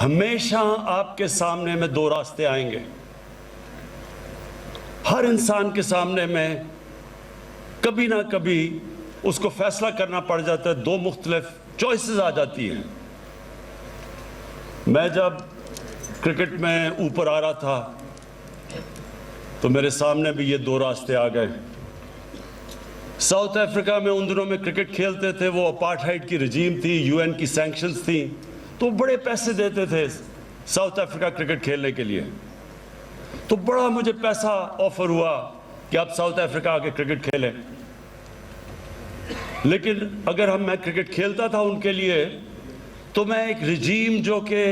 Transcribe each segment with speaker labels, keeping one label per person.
Speaker 1: ہمیشہ آپ کے سامنے میں دو راستے آئیں گے. ہر انسان کے سامنے میں کبھی نہ کبھی اس کو فیصلہ کرنا پڑ جاتا ہے, دو مختلف چوائسز آ جاتی ہیں. میں جب کرکٹ میں اوپر آ رہا تھا تو میرے سامنے بھی یہ دو راستے آ گئے. ساؤتھ افریقہ میں ان دنوں میں کرکٹ کھیلتے تھے, وہ اپارٹھائیڈ کی رجیم تھی, یو این کی سینکشنز تھیں, تو بڑے پیسے دیتے تھے ساؤتھ افریقہ کرکٹ کھیلنے کے لیے. تو بڑا مجھے پیسہ آفر ہوا کہ آپ ساؤتھ افریقہ آ کے کرکٹ کھیلیں. لیکن اگر میں کرکٹ کھیلتا تھا ان کے لیے تو میں ایک رجیم جو کہ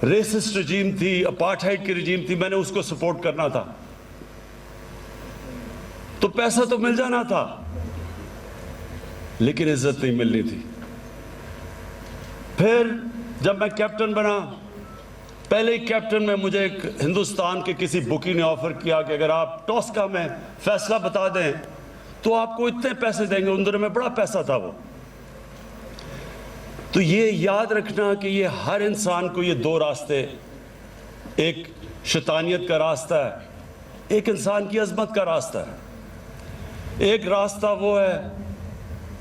Speaker 1: ریسسٹ رجیم تھی, اپارٹھائیڈ کی رجیم تھی, میں نے اس کو سپورٹ کرنا تھا. تو پیسہ تو مل جانا تھا لیکن عزت نہیں ملنی تھی. پھر جب میں کیپٹن بنا, پہلے ہی کیپٹن میں مجھے ایک ہندوستان کے کسی بکی نے آفر کیا کہ اگر آپ ٹاس کا میں فیصلہ بتا دیں تو آپ کو اتنے پیسے دیں گے. ان دنوں میں بڑا پیسہ تھا وہ. تو یہ یاد رکھنا کہ یہ ہر انسان کو یہ دو راستے, ایک شیطانیت کا راستہ ہے, ایک انسان کی عظمت کا راستہ ہے. ایک راستہ وہ ہے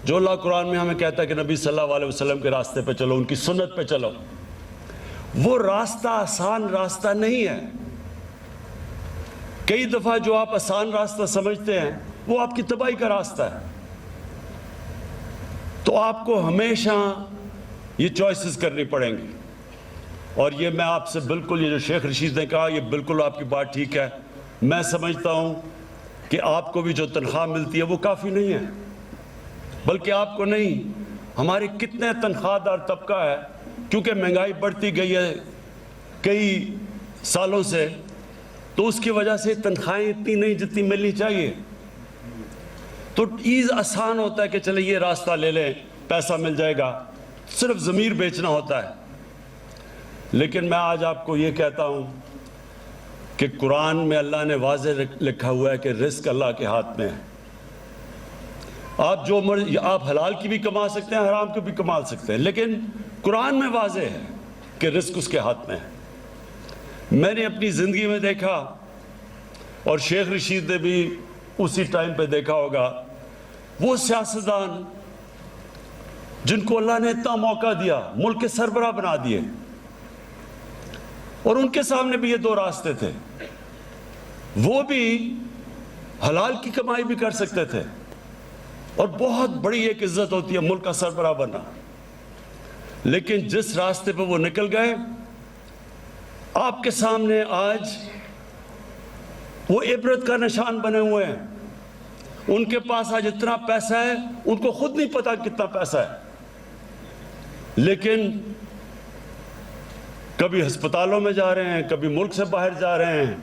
Speaker 1: جو اللہ قرآن میں ہمیں کہتا ہے کہ نبی صلی اللہ علیہ وسلم کے راستے پہ چلو, ان کی سنت پہ چلو. وہ راستہ آسان راستہ نہیں ہے. کئی دفعہ جو آپ آسان راستہ سمجھتے ہیں وہ آپ کی تباہی کا راستہ ہے. تو آپ کو ہمیشہ یہ چوائسز کرنی پڑیں گی. اور یہ میں آپ سے بالکل, یہ جو شیخ رشید نے کہا, یہ بالکل آپ کی بات ٹھیک ہے. میں سمجھتا ہوں کہ آپ کو بھی جو تنخواہ ملتی ہے وہ کافی نہیں ہے, بلکہ آپ کو نہیں, ہمارے کتنے تنخواہ دار طبقہ ہے, کیونکہ مہنگائی بڑھتی گئی ہے کئی سالوں سے, تو اس کی وجہ سے تنخواہیں اتنی نہیں جتنی ملنی چاہیے. تو آسان ہوتا ہے کہ چلے یہ راستہ لے لیں, پیسہ مل جائے گا, صرف ضمیر بیچنا ہوتا ہے. لیکن میں آج آپ کو یہ کہتا ہوں کہ قرآن میں اللہ نے واضح لکھا ہوا ہے کہ رزق اللہ کے ہاتھ میں ہے. آپ جو آپ حلال کی بھی کما سکتے ہیں, حرام کی بھی کما سکتے ہیں, لیکن قرآن میں واضح ہے کہ رزق اس کے ہاتھ میں ہے. میں نے اپنی زندگی میں دیکھا, اور شیخ رشید نے بھی اسی ٹائم پہ دیکھا ہوگا, وہ سیاستدان جن کو اللہ نے اتنا موقع دیا, ملک کے سربراہ بنا دیے, اور ان کے سامنے بھی یہ دو راستے تھے. وہ بھی حلال کی کمائی بھی کر سکتے تھے, اور بہت بڑی ایک عزت ہوتی ہے ملک کا سربراہ بننا. لیکن جس راستے پہ وہ نکل گئے, آپ کے سامنے آج وہ عبرت کا نشان بنے ہوئے ہیں. ان کے پاس آج اتنا پیسہ ہے, ان کو خود نہیں پتا کتنا پیسہ ہے, لیکن کبھی ہسپتالوں میں جا رہے ہیں, کبھی ملک سے باہر جا رہے ہیں,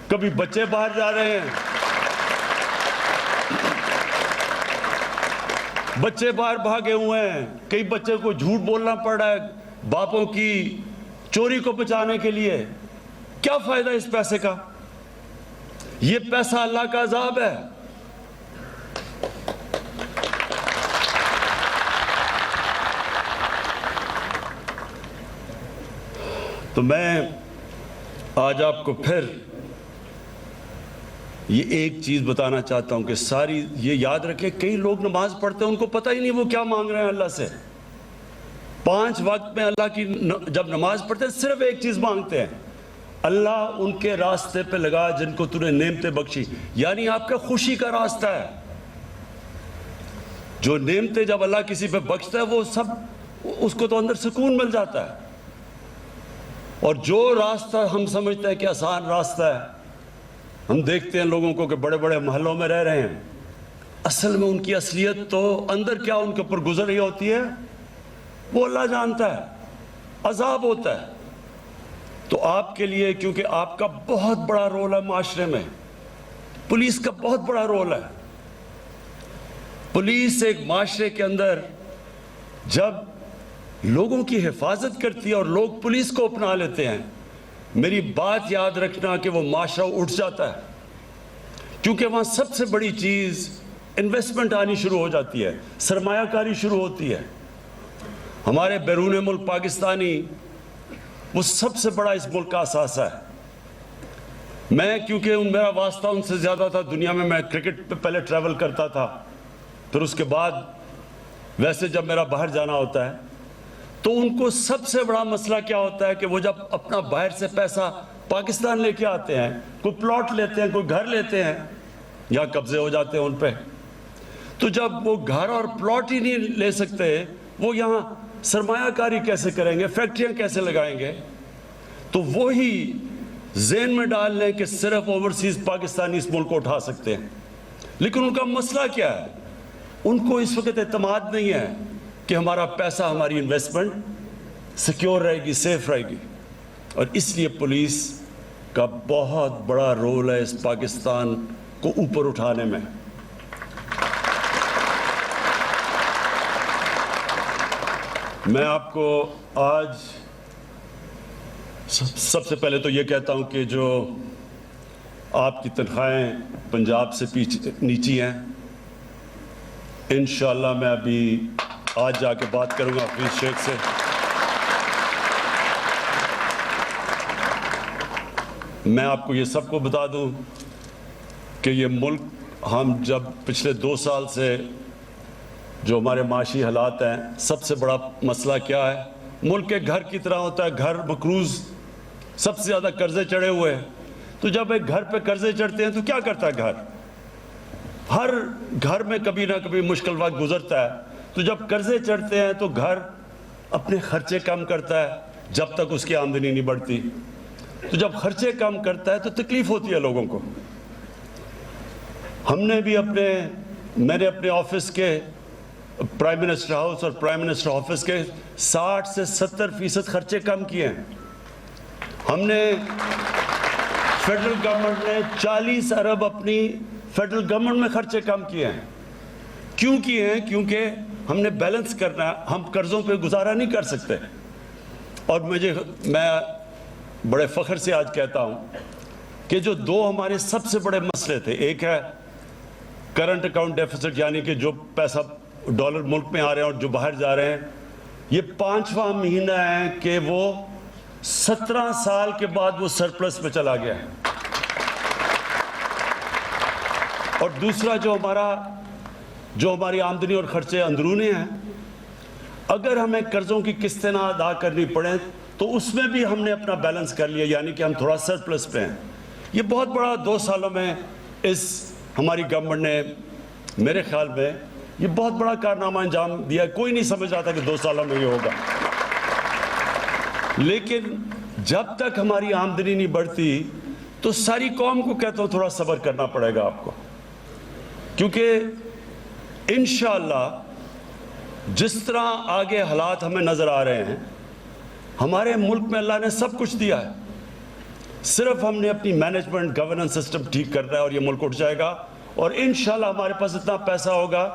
Speaker 1: کبھی بچے باہر جا رہے ہیں, بچے باہر بھاگے ہوئے ہیں. کئی بچے کو جھوٹ بولنا پڑ رہا ہے باپوں کی چوری کو بچانے کے لیے. کیا فائدہ اس پیسے کا؟ یہ پیسہ اللہ کا عذاب ہے. تو میں آج آپ کو پھر یہ ایک چیز بتانا چاہتا ہوں کہ ساری یہ یاد رکھیں, کئی لوگ نماز پڑھتے ہیں, ان کو پتہ ہی نہیں وہ کیا مانگ رہے ہیں اللہ سے. 5 وقت میں اللہ کی جب نماز پڑھتے ہیں صرف ایک چیز مانگتے ہیں, اللہ ان کے راستے پہ لگا جن کو تو نے نعمتیں بخشی. یعنی آپ کا خوشی کا راستہ ہے. جو نعمتیں جب اللہ کسی پہ بخشتا ہے وہ سب, اس کو تو اندر سکون مل جاتا ہے. اور جو راستہ ہم سمجھتے ہیں کہ آسان راستہ ہے, ہم دیکھتے ہیں لوگوں کو کہ بڑے بڑے محلوں میں رہ رہے ہیں, اصل میں ان کی اصلیت تو اندر کیا ان کے اوپر گزر رہی ہوتی ہے وہ اللہ جانتا ہے. عذاب ہوتا ہے. تو آپ کے لیے, کیونکہ آپ کا بہت بڑا رول ہے معاشرے میں, پولیس کا بہت بڑا رول ہے. پولیس ایک معاشرے کے اندر جب لوگوں کی حفاظت کرتی ہے اور لوگ پولیس کو اپنا لیتے ہیں, میری بات یاد رکھنا کہ وہ معاشرہ اٹھ جاتا ہے. کیونکہ وہاں سب سے بڑی چیز انویسٹمنٹ آنی شروع ہو جاتی ہے, سرمایہ کاری شروع ہوتی ہے. ہمارے بیرون ملک پاکستانی وہ سب سے بڑا اس ملک کا اثاثہ ہے. میں کیونکہ میرا واسطہ ان سے زیادہ تھا دنیا میں کرکٹ پہ پہلے ٹریول کرتا تھا, پھر اس کے بعد ویسے جب میرا باہر جانا ہوتا ہے تو ان کو سب سے بڑا مسئلہ کیا ہوتا ہے کہ وہ جب اپنا باہر سے پیسہ پاکستان لے کے آتے ہیں, کوئی پلاٹ لیتے ہیں, کوئی گھر لیتے ہیں, یا قبضے ہو جاتے ہیں ان پہ, تو جب وہ گھر اور پلاٹ ہی نہیں لے سکتے, وہ یہاں سرمایہ کاری کیسے کریں گے, فیکٹریاں کیسے لگائیں گے؟ تو وہی ذہن میں ڈال لیں کہ صرف اوورسیز پاکستانی اس ملک کو اٹھا سکتے ہیں. لیکن ان کا مسئلہ کیا ہے؟ ان کو اس وقت اعتماد نہیں ہے کہ ہمارا پیسہ, ہماری انویسٹمنٹ سیکیور رہے گی, سیف رہے گی. اور اس لیے پولیس کا بہت بڑا رول ہے اس پاکستان کو اوپر اٹھانے میں. میں آپ کو آج سب سے پہلے تو یہ کہتا ہوں کہ جو آپ کی تنخواہیں پنجاب سے نیچی ہیں, انشاءاللہ میں ابھی آج جا کے بات کروں گا حفیظ شیخ سے. میں آپ کو یہ سب کو بتا دوں کہ یہ ملک, ہم جب پچھلے 2 سال سے جو ہمارے معاشی حالات ہیں, سب سے بڑا مسئلہ کیا ہے؟ ملک کے گھر کی طرح ہوتا ہے, گھر مقروض, سب سے زیادہ قرضے چڑھے ہوئے ہیں. تو جب ایک گھر پہ قرضے چڑھتے ہیں تو کیا کرتا ہے گھر؟ ہر گھر میں کبھی نہ کبھی مشکل وقت گزرتا ہے. تو جب قرضے چڑھتے ہیں تو گھر اپنے خرچے کم کرتا ہے جب تک اس کی آمدنی نہیں بڑھتی. تو جب خرچے کم کرتا ہے تو تکلیف ہوتی ہے لوگوں کو. ہم نے بھی میں نے اپنے آفس کے, پرائم منسٹر ہاؤس اور پرائم منسٹر آفس کے 60 سے 70% خرچے کم کیے ہیں. ہم نے فیڈرل گورنمنٹ نے 40 ارب اپنی فیڈرل گورنمنٹ میں خرچے کم کیے ہیں. کیوں کیے ہیں؟ کیونکہ ہم نے بیلنس کرنا ہے, ہم قرضوں پہ گزارا نہیں کر سکتے. اور میں بڑے فخر سے آج کہتا ہوں کہ جو 2 ہمارے سب سے بڑے مسئلے تھے, ایک ہے کرنٹ اکاؤنٹ ڈیفیسٹ, یعنی کہ جو پیسہ ڈالر ملک میں آ رہے ہیں اور جو باہر جا رہے ہیں, یہ 5واں مہینہ ہے کہ وہ 17 سال کے بعد وہ سرپلس میں چلا گیا ہے. اور دوسرا جو ہماری آمدنی اور خرچے اندرونی ہیں, اگر ہمیں قرضوں کی قسطیں نہ ادا کرنی پڑیں تو اس میں بھی ہم نے اپنا بیلنس کر لیا, یعنی کہ ہم تھوڑا سرپلس پہ ہیں. یہ بہت بڑا 2 سالوں میں ہماری گورنمنٹ نے, میرے خیال میں یہ بہت بڑا کارنامہ انجام دیا. کوئی نہیں سمجھ رہا تھا کہ 2 سالوں میں یہ ہوگا. لیکن جب تک ہماری آمدنی نہیں بڑھتی تو ساری قوم کو کہتا ہوں تھوڑا صبر کرنا پڑے گا آپ کو, کیونکہ انشاءاللہ جس طرح آگے حالات ہمیں نظر آ رہے ہیں, ہمارے ملک میں اللہ نے سب کچھ دیا ہے, صرف ہم نے اپنی مینجمنٹ گورننس سسٹم ٹھیک کرنا ہے اور یہ ملک اٹھ جائے گا. اور انشاءاللہ ہمارے پاس اتنا پیسہ ہوگا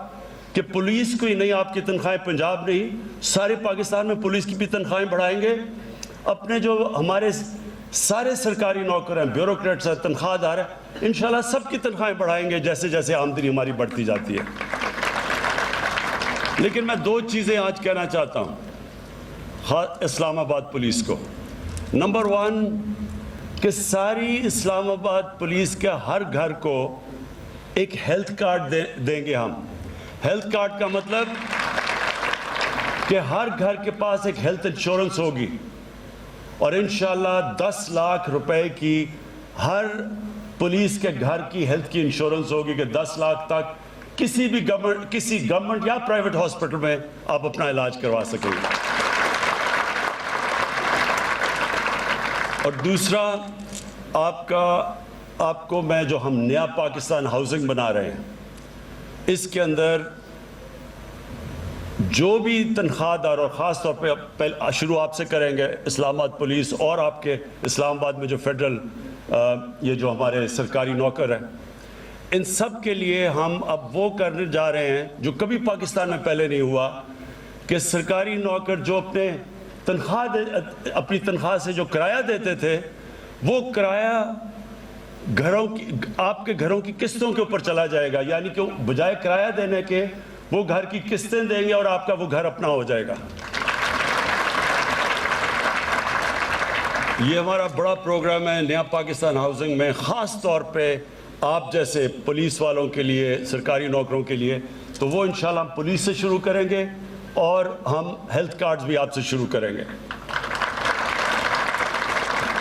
Speaker 1: کہ پولیس کو ہی نہیں, آپ کی تنخواہیں پنجاب نہیں, سارے پاکستان میں پولیس کی بھی تنخواہیں بڑھائیں گے. اپنے جو ہمارے سارے سرکاری نوکر ہیں, بیوروکریٹس ہیں, تنخواہ دار ہیں, انشاءاللہ سب کی تنخواہیں بڑھائیں گے جیسے جیسے آمدنی ہماری بڑھتی جاتی ہے. لیکن میں 2 چیزیں آج کہنا چاہتا ہوں اسلام آباد پولیس کو. نمبر 1 کہ ساری اسلام آباد پولیس کے ہر گھر کو ایک ہیلتھ کارڈ دیں گے ہم. ہیلتھ کارڈ کا مطلب کہ ہر گھر کے پاس ایک ہیلتھ انشورنس ہوگی, اور انشاءاللہ 10 لاکھ روپے کی ہر پولیس کے گھر کی ہیلتھ کی انشورنس ہوگی کہ 10 لاکھ تک کسی گورنمنٹ یا پرائیویٹ ہاسپٹل میں آپ اپنا علاج کروا سکیں گے. اور دوسرا, آپ کو میں جو ہم نیا پاکستان ہاؤسنگ بنا رہے ہیں, اس کے اندر جو بھی تنخواہ دار, اور خاص طور پہ شروع آپ سے کریں گے, اسلام آباد پولیس اور آپ کے اسلام آباد میں جو فیڈرل یہ جو ہمارے سرکاری نوکر ہیں, ان سب کے لیے ہم اب وہ کرنے جا رہے ہیں جو کبھی پاکستان میں پہلے نہیں ہوا, کہ سرکاری نوکر جو اپنی تنخواہ سے جو کرایہ دیتے تھے, وہ کرایہ آپ کے گھروں کی قسطوں کے اوپر چلا جائے گا. یعنی کہ بجائے کرایہ دینے کے وہ گھر کی قسطیں دیں گے اور آپ کا وہ گھر اپنا ہو جائے گا. یہ ہمارا بڑا پروگرام ہے نیا پاکستان ہاؤسنگ میں، خاص طور پہ آپ جیسے پولیس والوں کے لیے، سرکاری نوکروں کے لیے. تو وہ انشاءاللہ ہم پولیس سے شروع کریں گے اور ہم ہیلتھ کارڈز بھی آپ سے شروع کریں گے.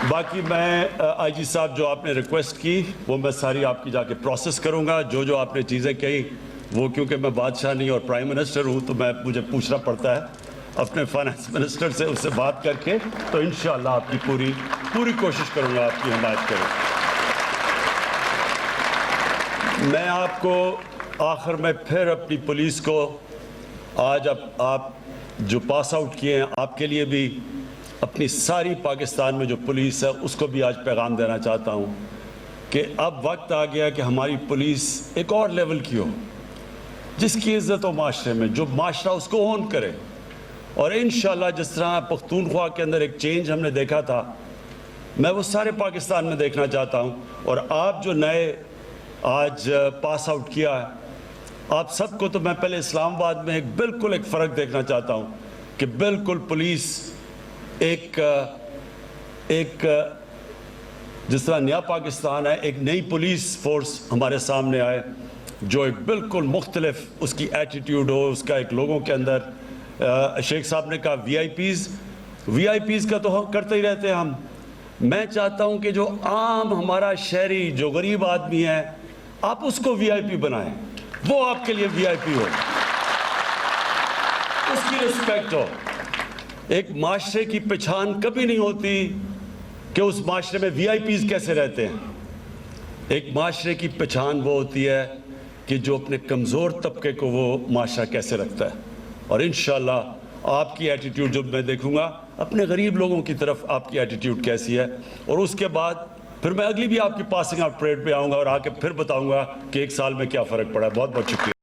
Speaker 1: باقی میں آئی جی صاحب جو آپ نے ریکویسٹ کی وہ میں ساری آپ کی جا کے پروسیس کروں گا. جو آپ نے چیزیں کہی وہ کیونکہ میں بادشاہ نہیں اور پرائم منسٹر ہوں تو مجھے پوچھنا پڑتا ہے اپنے فائنانس منسٹر سے، اس سے بات کر کے. تو انشاءاللہ آپ کی پوری کوشش کروں گا آپ کی حمایت کروں. میں آپ کو آخر میں پھر اپنی پولیس کو آج آپ جو پاس آؤٹ کیے ہیں آپ کے لیے بھی اپنی ساری پاکستان میں جو پولیس ہے اس کو بھی آج پیغام دینا چاہتا ہوں کہ اب وقت آ گیا کہ ہماری پولیس ایک اور لیول کی ہو، جس کی عزت ہو معاشرے میں، جو معاشرہ اس کو اون کرے. اور انشاءاللہ جس طرح پختونخوا کے اندر ایک چینج ہم نے دیکھا تھا، میں وہ سارے پاکستان میں دیکھنا چاہتا ہوں. اور آپ جو نئے آج پاس آؤٹ کیا ہے آپ سب کو، تو میں پہلے اسلام آباد میں بالکل ایک فرق دیکھنا چاہتا ہوں کہ بالکل پولیس ایک جس طرح نیا پاکستان ہے، ایک نئی پولیس فورس ہمارے سامنے آئے جو ایک بالکل مختلف اس کی ایٹیٹیوڈ ہو، اس کا ایک لوگوں کے اندر. شیخ صاحب نے کہا وی آئی پیز کا تو کرتے ہی رہتے ہیں ہم. میں چاہتا ہوں کہ جو عام ہمارا شہری جو غریب آدمی ہے آپ اس کو وی آئی پی بنائیں، وہ آپ کے لیے وی آئی پی ہو، اس کی رسپیکٹ ہو. ایک معاشرے کی پہچان کبھی نہیں ہوتی کہ اس معاشرے میں وی آئی پیز کیسے رہتے ہیں. ایک معاشرے کی پہچان وہ ہوتی ہے کہ جو اپنے کمزور طبقے کو وہ معاشرہ کیسے رکھتا ہے. اور انشاءاللہ آپ کی ایٹیٹیوڈ جو میں دیکھوں گا اپنے غریب لوگوں کی طرف آپ کی ایٹیٹیوڈ کیسی ہے. اور اس کے بعد پھر میں اگلی بھی آپ کی پاسنگ آؤٹ پریڈ پہ آؤں گا اور آ کے پھر بتاؤں گا کہ ایک سال میں کیا فرق پڑا ہے. بہت بہت شکریہ.